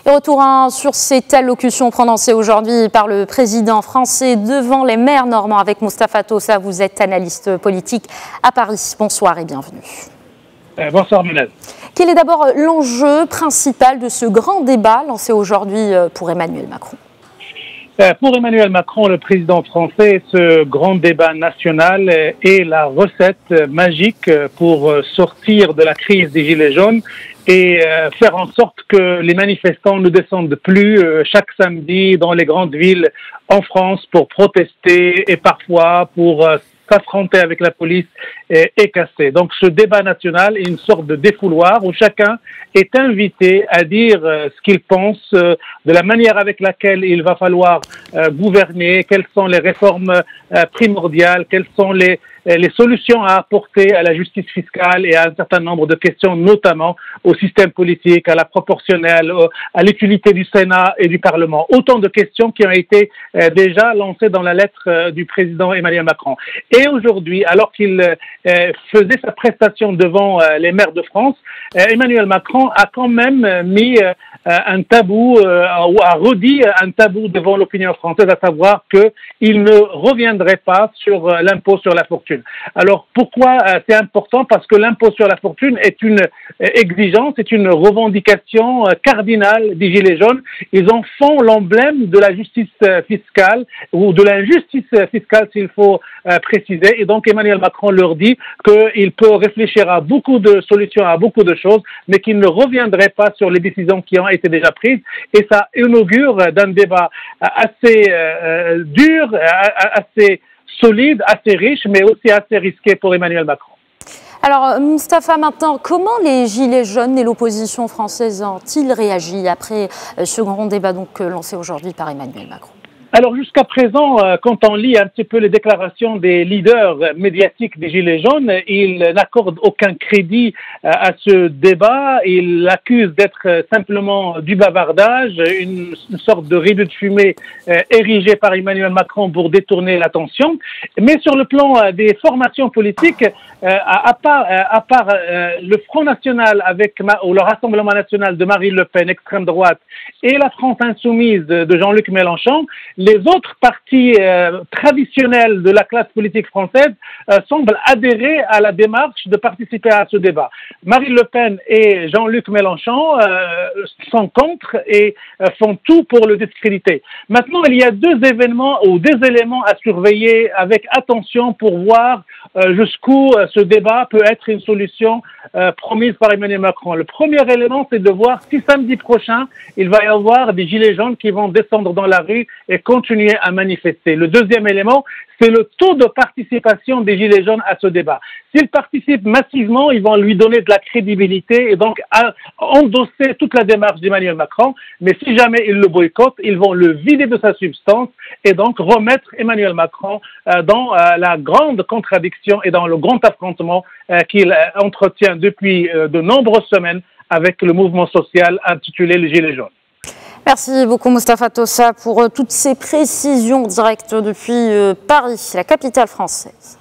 Et retour sur cette allocution prononcée aujourd'hui par le président français devant les maires normands avec Moustapha Tossa. Vous êtes analyste politique à Paris. Bonsoir et bienvenue. Bonsoir Manel. Quel est d'abord l'enjeu principal de ce grand débat lancé aujourd'hui pour Emmanuel Macron? Pour Emmanuel Macron, le président français, ce grand débat national est la recette magique pour sortir de la crise des Gilets jaunes et faire en sorte que les manifestants ne descendent plus chaque samedi dans les grandes villes en France pour protester et parfois pour s'affronter avec la police et casser. Donc ce débat national est une sorte de défouloir où chacun est invité à dire ce qu'il pense de la manière avec laquelle il va falloir gouverner, quelles sont les réformes primordiales, quelles sont les solutions à apporter à la justice fiscale et à un certain nombre de questions, notamment au système politique, à la proportionnelle, à l'utilité du Sénat et du Parlement. Autant de questions qui ont été déjà lancées dans la lettre du président Emmanuel Macron. Et aujourd'hui, alors qu'il faisait sa prestation devant les maires de France, Emmanuel Macron a quand même mis un tabou, ou a redit un tabou devant l'opinion française, à savoir qu'il ne reviendrait pas sur l'impôt sur la fortune. Alors pourquoi c'est important? Parce que l'impôt sur la fortune est une exigence, est une revendication cardinale des Gilets jaunes. Ils en font l'emblème de la justice fiscale ou de l'injustice fiscale s'il faut préciser. Et donc Emmanuel Macron leur dit qu'il peut réfléchir à beaucoup de solutions, à beaucoup de choses, mais qu'il ne reviendrait pas sur les décisions qui ont été déjà prises. Et ça inaugure d'un débat assez dur, assez solide, assez riche, mais aussi assez risqué pour Emmanuel Macron. Alors, Moustapha, maintenant, comment les Gilets jaunes et l'opposition française ont-ils réagi après ce grand débat lancé aujourd'hui par Emmanuel Macron? Alors jusqu'à présent, quand on lit un petit peu les déclarations des leaders médiatiques des Gilets jaunes, ils n'accordent aucun crédit à ce débat. Ils l'accusent d'être simplement du bavardage, une sorte de rideau de fumée érigé par Emmanuel Macron pour détourner l'attention. Mais sur le plan des formations politiques, à part le Front National ou le Rassemblement National de Marine Le Pen, extrême droite, et la France Insoumise de Jean-Luc Mélenchon, les autres partis traditionnels de la classe politique française semblent adhérer à la démarche de participer à ce débat. Marine Le Pen et Jean-Luc Mélenchon sont contre et font tout pour le discréditer. Maintenant, il y a deux événements ou des éléments à surveiller avec attention pour voir jusqu'où ce débat peut être une solution promise par Emmanuel Macron. Le premier élément, c'est de voir si samedi prochain, il va y avoir des gilets jaunes qui vont descendre dans la rue et continuer à manifester. Le deuxième élément, c'est le taux de participation des Gilets jaunes à ce débat. S'ils participent massivement, ils vont lui donner de la crédibilité et donc endosser toute la démarche d'Emmanuel Macron. Mais si jamais ils le boycottent, ils vont le vider de sa substance et donc remettre Emmanuel Macron dans la grande contradiction et dans le grand affrontement qu'il entretient depuis de nombreuses semaines avec le mouvement social intitulé les Gilets jaunes. Merci beaucoup Moustapha Tossa pour toutes ces précisions directes depuis Paris, la capitale française.